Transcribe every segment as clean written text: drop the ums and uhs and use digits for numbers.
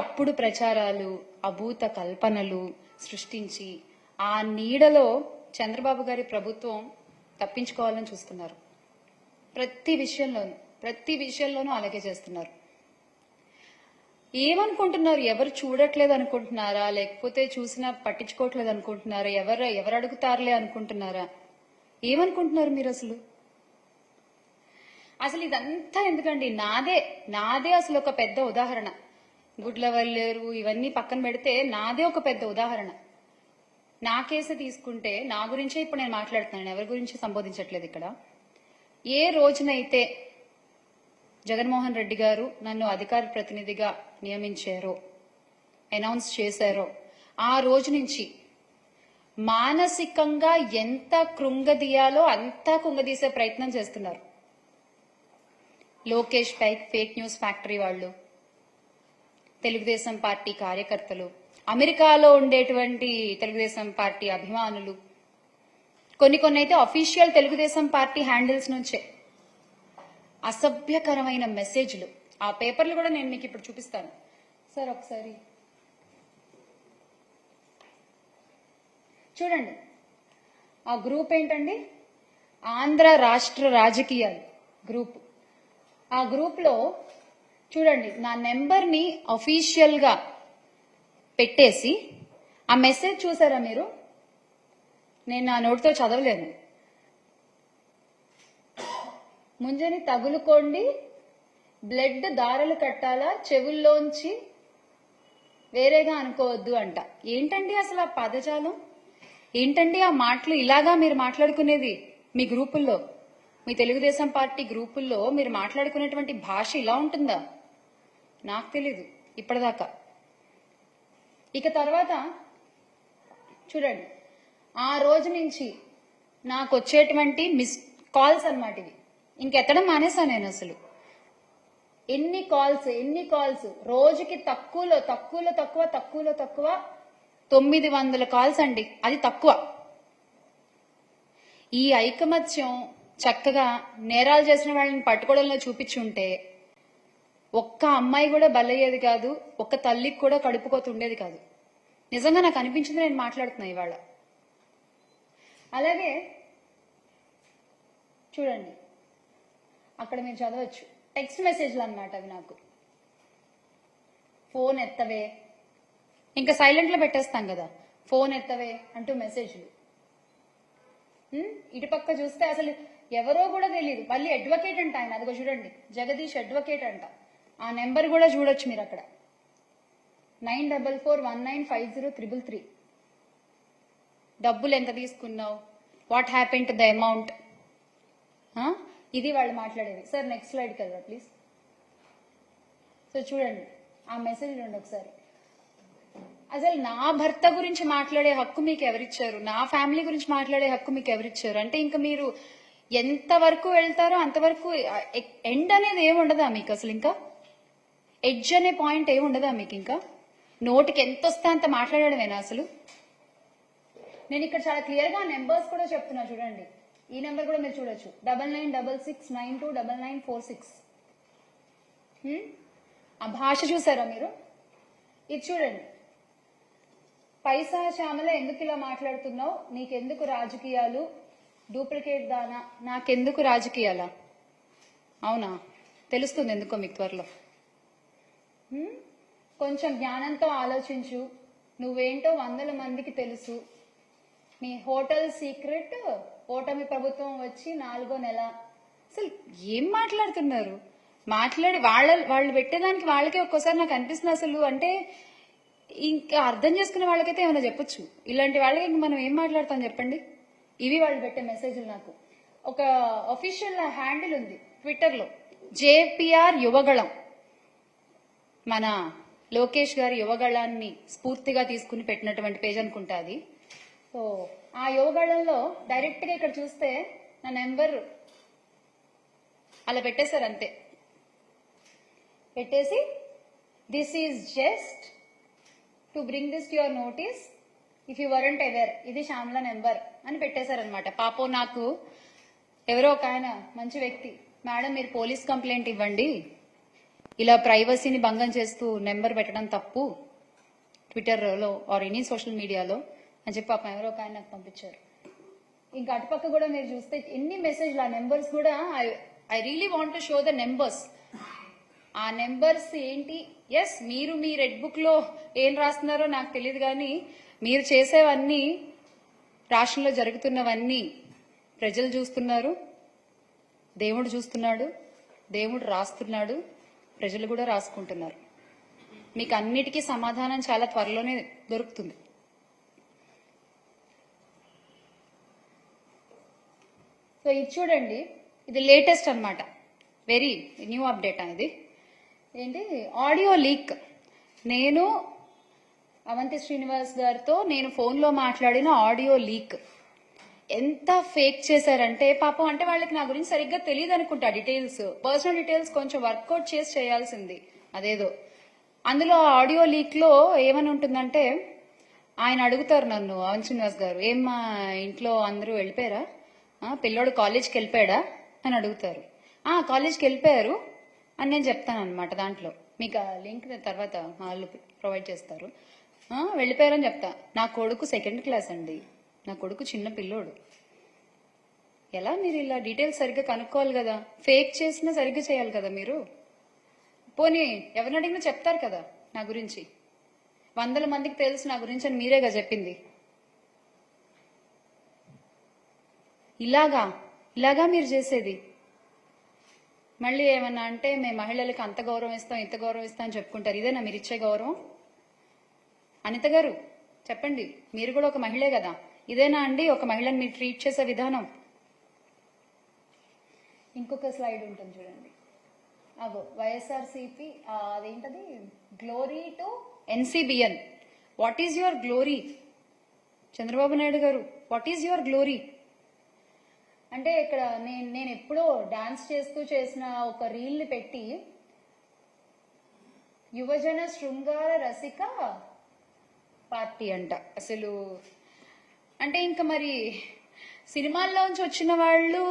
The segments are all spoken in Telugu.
తప్పుడు ప్రచారాలు, అభూత కల్పనలు సృష్టించి ఆ నీడలో చంద్రబాబు గారి ప్రభుత్వం తప్పించుకోవాలని చూస్తున్నారు. ప్రతి విషయంలోనూ అలాగే చేస్తున్నారు. ఏమనుకుంటున్నారు? ఎవరు చూడట్లేదు అనుకుంటున్నారా? లేకపోతే చూసినా పట్టించుకోవట్లేదు అనుకుంటున్నారా? ఎవరు అడుగుతారులే అనుకుంటున్నారా? ఏమనుకుంటున్నారు మీరు అసలు ఇదంతా ఎందుకండి? నాదే అసలు ఒక పెద్ద ఉదాహరణ. గుడ్లవల్లేరు ఇవన్నీ పక్కన పెడితే నాదే ఒక పెద్ద ఉదాహరణ. నా కేసు తీసుకుంటే నా గురించే ఇప్పుడు నేను మాట్లాడుతున్నాను, ఎవరి గురించి సంబోధించట్లేదు ఇక్కడ. ఏ రోజునైతే జగన్మోహన్ రెడ్డి గారు నన్ను అధికార ప్రతినిధిగా నియమించారో, అనౌన్స్ చేశారో, ఆ రోజు నుంచి మానసికంగా ఎంత కృంగదీయాలో అంతా కుంగదీసే ప్రయత్నం చేస్తున్నారు. లోకేష్ ఫేక్ న్యూస్ ఫ్యాక్టరీ వాళ్ళు, తెలుగుదేశం పార్టీ కార్యకర్తలు, అమెరికాలో ఉండేటువంటి తెలుగుదేశం పార్టీ అభిమానులు, కొన్ని అయితే అఫీషియల్ తెలుగుదేశం పార్టీ హ్యాండిల్స్ నుంచే అసభ్యకరమైన మెసేజ్లు. ఆ పేపర్లు కూడా నేను మీకు ఇప్పుడు చూపిస్తాను సార్, ఒకసారి చూడండి. ఆ గ్రూప్ ఏంటండి? ఆంధ్ర రాష్ట్ర రాజకీయాలు గ్రూప్. ఆ గ్రూప్ లో చూడండి, నా నెంబర్ని అఫీషియల్ గా పెట్టేసి ఆ మెసేజ్ చూసారా మీరు? నేను నా నోటితో చదవలేను. ముంజని తగులుకోండి, బ్లడ్ దారలు కట్టాలా, చెవుల్లోంచి వేరేగా అనుకోవద్దు అంట. ఏంటండి అసలు ఆ పదజాలం? ఏంటండి ఆ మాటలు? ఇలాగా మీరు మాట్లాడుకునేది మీ గ్రూపుల్లో, మీ తెలుగుదేశం పార్టీ గ్రూపుల్లో మీరు మాట్లాడుకునేటువంటి భాష ఇలా ఉంటుందా? నాకు తెలీదు ఇప్పటిదాకా. ఇక తర్వాత చూడండి, ఆ రోజు నుంచి నాకు వచ్చేటువంటి మిస్ కాల్స్ అన్నమాట ఇవి. ఇంకెత్తడం మానేసా నేను అసలు. ఎన్ని కాల్స్ రోజుకి తక్కువలో తక్కువ 900 కాల్స్ అండి. అది తక్కువ. ఈ ఐకమత్యం చక్కగా నేరాలు చేసిన వాళ్ళని పట్టుకోవడంలో చూపించుంటే ఒక్క అమ్మాయి కూడా బలయ్యేది కాదు, ఒక్క తల్లికి కూడా కడుపుకోతుండేది కాదు. నిజంగా నాకు అనిపించింది, నేను మాట్లాడుతున్నా ఇవాళ. అలాగే చూడండి, అక్కడ మీరు చదవచ్చు, టెక్స్ట్ మెసేజ్లు అన్నమాట అవి. నాకు ఫోన్ ఎత్తవే, ఇంకా సైలెంట్ లో పెట్టేస్తాం కదా, ఫోన్ ఎత్తవే అంటూ మెసేజ్లు. ఇటుపక్క చూస్తే అసలు ఎవరో కూడా తెలియదు. మళ్ళీ అడ్వకేట్ అంట ఆయన, అదిగో చూడండి, జగదీష్ అడ్వకేట్ అంట. ఆ నెంబర్ కూడా చూడొచ్చు మీరు అక్కడ, 9441950333. డబ్బులు ఎంత తీసుకున్నావు, what happen to the amount, ఇది వాళ్ళు మాట్లాడేది. సార్ నెక్స్ట్ స్లైడ్కి వెళ్దా ప్లీజ్. సో చూడండి ఆ మెసేజ్ చూడండి ఒకసారి. అసలు నా భర్త గురించి మాట్లాడే హక్కు మీకు ఎవరిచ్చారు? నా ఫ్యామిలీ గురించి మాట్లాడే హక్కు మీకు ఎవరిచ్చారు? అంటే ఇంకా మీరు ఎంతవరకు వెళ్తారో అంతవరకు. ఎండ్ అనేది ఏముండదా మీకు అసలు? ఇంకా ఎడ్జ్ అనే పాయింట్ ఏముండదా మీకు? ఇంకా నోటికి ఎంత వస్తే అంత మాట్లాడడమేనా అసలు? నేను ఇక్కడ చాలా క్లియర్ గా నెంబర్స్ కూడా చెప్తున్నా చూడండి. ఈ నెంబర్ కూడా మీరు చూడొచ్చు, 9966929946. ఆ భాష చూసారా మీరు? ఇది చూడండి, పైసా శ్యామల ఎందుకు ఇలా మాట్లాడుతున్నావు, నీకెందుకు రాజకీయాలు, డూప్లికేట్ దానా, నాకెందుకు రాజకీయాలా? అవునా, తెలుస్తుంది ఎందుకో మీకు త్వరలో. కొంచెం జ్ఞానంతో ఆలోచించు, నువ్వేంటో 100 మందికి తెలుసు. నీ హోటల్ సీక్రెట్ ఓటమి ప్రభుత్వం వచ్చి 4వ నెల. అసలు ఏం మాట్లాడుతున్నారు? వాళ్ళు పెట్టేదానికి వాళ్ళకే ఒక్కోసారి నాకు అనిపిస్తుంది అసలు. అంటే ఇంకా అర్థం చేసుకునే వాళ్ళకైతే ఏమైనా చెప్పొచ్చు, ఇలాంటి వాళ్ళకి ఇంక మనం ఏం మాట్లాడతాం చెప్పండి? ఇవి వాళ్ళు పెట్టే మెసేజ్లు. నాకు ఒక అఫీషియల్ హ్యాండిల్ ఉంది ట్విట్టర్లో, జేపీఆర్ యువగళం. మన లోకేష్ గారి యువగళాన్ని స్ఫూర్తిగా తీసుకుని పెట్టినటువంటి పేజ్ అనుకుంటా అది. సో ఆ యువగళంలో డైరెక్ట్ గా ఇక్కడ చూస్తే నా నెంబర్ అలా పెట్టేశారు అంతే. పెట్టేసి this is just to bring this to your notice if you weren't aware, ఇది శ్యామల నెంబర్ అని పెట్టేశారనమాట. పాపం నాకు ఎవరో ఒక ఆయన మంచి వ్యక్తి, మేడం మీరు పోలీస్ కంప్లైంట్ ఇవ్వండి, ఇలా ప్రైవసీని భంగం చేస్తూ నెంబర్ పెట్టడం తప్పు ట్విట్టర్లో ఆర్ ఎనీ సోషల్ మీడియాలో అని చెప్పి పాపం ఎవరో ఒక ఆయన నాకు పంపించారు. ఇంకా అటుపక్క కూడా మీరు చూస్తే ఎన్ని మెసేజ్లు, ఆ నెంబర్స్ కూడా I really want to show the numbers. ఆ నెంబర్స్ ఏంటి? ఎస్, మీరు మీ రెడ్ బుక్ లో ఏం రాస్తున్నారో నాకు తెలియదు, కానీ మీరు చేసేవన్నీ, రాష్ట్రంలో జరుగుతున్నవన్నీ ప్రజలు చూస్తున్నారు, దేవుడు చూస్తున్నాడు, దేవుడు రాస్తున్నాడు, ప్రజలు కూడా రాసుకుంటున్నారు. మీకు అన్నిటికీ సమాధానం చాలా త్వరలోనే దొరుకుతుంది. సో ఇది చూడండి, ఇది లేటెస్ట్ అన్నమాట, వెరీ న్యూ అప్డేట్ అనేది. ఏంటి? Audio leak. నేను అవంతి శ్రీనివాస్ గారితో నేను ఫోన్లో మాట్లాడిన ఆడియో లీక్. ఎంత ఫేక్ చేశారంటే పాపం, అంటే వాళ్ళకి నా గురించి సరిగ్గా తెలియదు అనుకుంటా, డీటెయిల్స్, పర్సనల్ డీటెయిల్స్ కొంచెం వర్కౌట్ చేసి చేయాల్సింది అదేదో. అందులో ఆడియో లీక్ లో ఏమని ఉంటుందంటే, ఆయన అడుగుతారు నన్ను, అవంతి శ్రీనివాస్ గారు, ఏం మా ఇంట్లో అందరూ వెళ్ళిపోయారా, పిల్లోడు కాలేజ్కి వెళ్ళిపోయాడా అని అడుగుతారు. కాలేజ్కి వెళ్ళిపోయారు అని నేను చెప్తాను అనమాట. దాంట్లో మీకు ఆ లింక్ తర్వాత వాళ్ళు ప్రొవైడ్ చేస్తారు. వెళ్ళిపోయారని చెప్తా. నా కొడుకు 2nd క్లాస్ అండి, నా కొడుకు చిన్న పిల్లోడు. ఎలా మీరు ఇలా డీటెయిల్స్ సరిగ్గా కనుక్కోవాలి కదా, ఫేక్ చేసినా సరిగ్గా చేయాలి కదా మీరు. పోనీ ఎవరిని అడిగినా చెప్తారు కదా నా గురించి, 100 మందికి తెలుసు నా గురించి అని మీరేగా చెప్పింది. ఇలాగా మీరు చేసేది. మళ్ళీ ఏమన్నా అంటే మేము మహిళలకు అంత గౌరవం ఇస్తాం, ఇంత గౌరవం ఇస్తాం అని చెప్పుకుంటారు. ఇదేనా మీరు ఇచ్చే గౌరవం? అనిత గారు చెప్పండి, మీరు కూడా ఒక మహిళే కదా, ఇదేనా అండి ఒక మహిళని మీరు ట్రీట్ చేసే విధానం? ఇంకొక స్లైడ్ ఉంటుంది చూడండి, అగో వైఎస్ఆర్సీపీ, అదేంటది, glory to ఎన్సీబిఎన్. What is your glory? Chandrababu Naidu గారు, వాట్ ఈజ్ యువర్ గ్లోరీ? అంటే ఇక్కడ నేను ఎప్పుడో డాన్స్ చేస్తూ చేసిన ఒక రీల్ని పెట్టి, యువజన శృంగార రసిక పార్టీ అంట. అసలు అంటే ఇంకా మరి సినిమాల్లోంచి వచ్చిన వాళ్ళు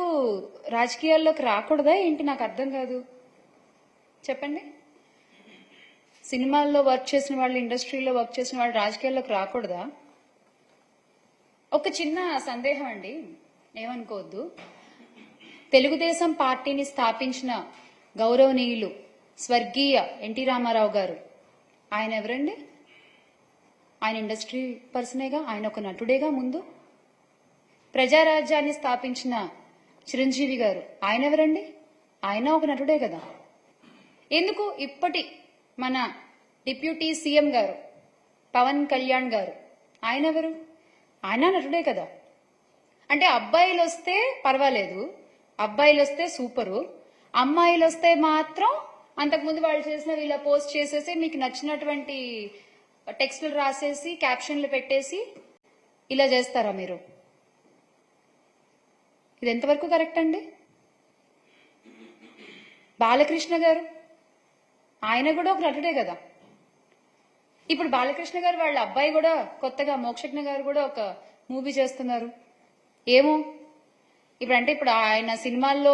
రాజకీయాల్లోకి రాకూడదా ఏంటి? నాకు అర్థం కాదు, చెప్పండి. సినిమాల్లో వర్క్ చేసిన వాళ్ళు, ఇండస్ట్రీలో వర్క్ చేసిన వాళ్ళు రాజకీయాల్లోకి రాకూడదా? ఒక చిన్న సందేహం అండి, ఏమనుకోవద్దు. తెలుగుదేశం పార్టీని స్థాపించిన గౌరవనీయులు స్వర్గీయ ఎన్టీ రామారావు గారు, ఆయన ఎవరండి? ఆయన ఇండస్ట్రీ పర్సనేగా, ఆయన ఒక నటుడేగా ముందు. ప్రజారాజ్యాన్ని స్థాపించిన చిరంజీవి గారు, ఆయన ఎవరండి? ఆయన ఒక నటుడే కదా. ఎందుకు ఇప్పటి మన డిప్యూటీ సీఎం గారు పవన్ కళ్యాణ్ గారు, ఆయన ఎవరు? ఆయన నటుడే కదా. అంటే అబ్బాయిలు వస్తే పర్వాలేదు, అబ్బాయిలు వస్తే సూపరు, అమ్మాయిలు వస్తే మాత్రం అంతకుముందు వాళ్ళు చేసిన ఇలా పోస్ట్ చేసేసి మీకు నచ్చినటువంటి టెక్స్టులు రాసేసి క్యాప్షన్లు పెట్టేసి ఇలా చేస్తారా మీరు? ఇది ఎంతవరకు కరెక్ట్ అండి? బాలకృష్ణ గారు, ఆయన కూడా ఒక నటుడే కదా. ఇప్పుడు బాలకృష్ణ గారు వాళ్ళ అబ్బాయి కూడా కొత్తగా మోక్షజ్ఞ గారు కూడా ఒక మూవీ చేస్తున్నారు. ఏమో ఇప్పుడు ఆయన సినిమాల్లో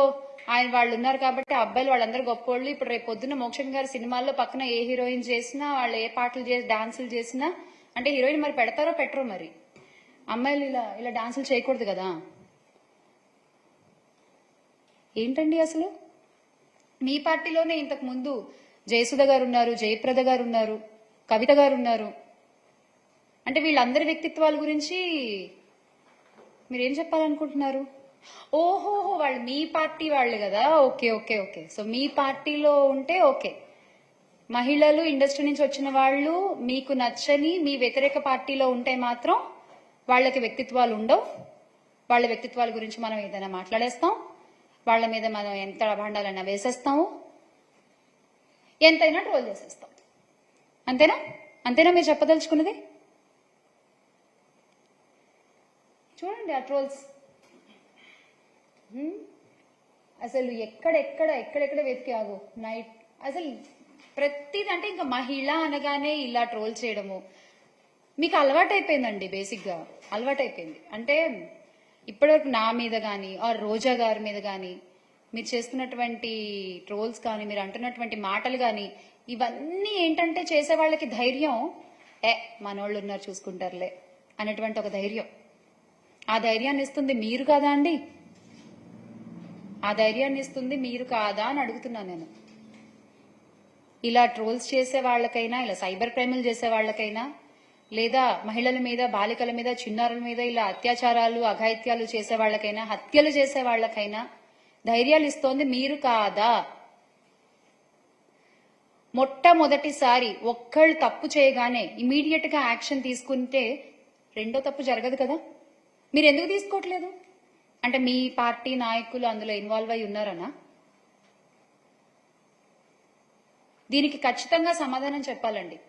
ఆయన వాళ్ళు ఉన్నారు కాబట్టి అబ్బాయిలు వాళ్ళందరూ గొప్పోళ్ళు. ఇప్పుడు రేపు పొద్దున్న మోక్షజ్ఞ గారి సినిమాల్లో పక్కన ఏ హీరోయిన్ చేసినా, వాళ్ళు ఏ పాటలు చేసి డాన్సులు చేసినా, అంటే హీరోయిన్ మరి పెడతారో పెట్టరో, మరి అమ్మాయిలు ఇలా డాన్సులు చేయకూడదు కదా. ఏంటండి అసలు? మీ పార్టీలోనే ఇంతకు ముందు జయసుధ గారు ఉన్నారు, జయప్రద గారు ఉన్నారు, కవిత గారు ఉన్నారు. అంటే వీళ్ళందరి వ్యక్తిత్వాల గురించి మీరేం చెప్పాలనుకుంటున్నారు? ఓహోహో, వాళ్ళు మీ పార్టీ వాళ్ళు కదా. Okay okay okay. సో మీ పార్టీలో ఉంటే ఓకే. మహిళలు, ఇండస్ట్రీ నుంచి వచ్చిన వాళ్ళు మీకు నచ్చని మీ వ్యతిరేక పార్టీలో ఉంటే మాత్రం వాళ్ళకి వ్యక్తిత్వాలు ఉండవు. వాళ్ళ వ్యక్తిత్వాల గురించి మనం ఏదైనా మాట్లాడేస్తాం, వాళ్ళ మీద మనం ఎంత అభాండాలైనా వేసేస్తాము, ఎంతైనా ట్రోల్ చేసేస్తాం. అంతేనా మీరు చెప్పదలుచుకున్నది? చూడండి ఆ ట్రోల్స్. అసలు ఎక్కడెక్కడ వెతికి ఆగు నైట్. అసలు ప్రతిది అంటే ఇంకా మహిళ అనగానే ఇలా ట్రోల్ చేయడము మీకు అలవాటైపోయిందండి. బేసిక్గా అలవాటైపోయింది. అంటే ఇప్పటివరకు నా మీద కానీ ఆ రోజా గారి మీద కానీ మీరు చేస్తున్నటువంటి ట్రోల్స్ కానీ మీరు అంటున్నటువంటి మాటలు కానీ ఇవన్నీ ఏంటంటే చేసే వాళ్ళకి ధైర్యం, మనోళ్ళు ఉన్నారు చూసుకుంటారులే అనేటువంటి ఒక ధైర్యం. ఆ ధైర్యాన్ని ఇస్తుంది మీరు కాదా అండి? ఆ ధైర్యాన్ని ఇస్తుంది మీరు కాదా అని అడుగుతున్నాను నేను. ఇలా ట్రోల్స్ చేసే వాళ్ళకైనా, ఇలా సైబర్ క్రైములు చేసే వాళ్ళకైనా, లేదా మహిళల మీద, బాలికల మీద, చిన్నారుల మీద ఇలా అత్యాచారాలు, అఘాయిత్యాలు చేసే వాళ్ళకైనా, హత్యలు చేసే వాళ్ళకైనా ధైర్యాలు ఇస్తోంది మీరు కాదా? మొట్టమొదటిసారి ఒక్కళ్ళు తప్పు చేయగానే ఇమీడియట్ గా యాక్షన్ తీసుకుంటే రెండో తప్పు జరగదు కదా? మీరు ఎందుకు తీసుకోవట్లేదు? అంటే మీ పార్టీ నాయకులు అందులో ఇన్వాల్వ్ అయి ఉన్నారనా? దీనికి ఖచ్చితంగా సమాధానం చెప్పాలండి.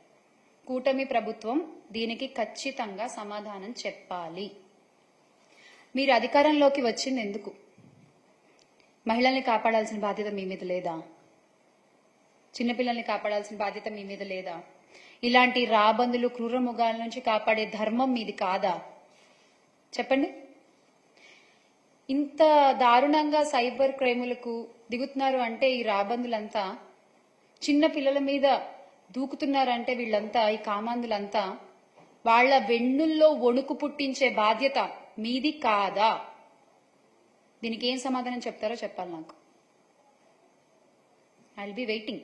కూటమి ప్రభుత్వం దీనికి ఖచ్చితంగా సమాధానం చెప్పాలి. మీరు అధికారంలోకి వచ్చింది ఎందుకు? మహిళల్ని కాపాడాల్సిన బాధ్యత మీ మీద లేదా? చిన్నపిల్లల్ని కాపాడాల్సిన బాధ్యత మీ మీద లేదా? ఇలాంటి రాబందులు, క్రూర మృగాల నుంచి కాపాడే ధర్మం మీది కాదా? చెప్పండి. ఇంత దారుణంగా సైబర్ క్రైములకు దిగుతున్నారు అంటే ఈ రాబందులంతా, చిన్న పిల్లల మీద దూకుతున్నారంటే వీళ్ళంతా, ఈ కామాందులంతా, వాళ్ల వెన్నుల్లో వణుకు పుట్టించే బాధ్యత మీది కాదా? దీనికి ఏం సమాధానం చెప్తారో చెప్పాలి నాకు. I will be waiting.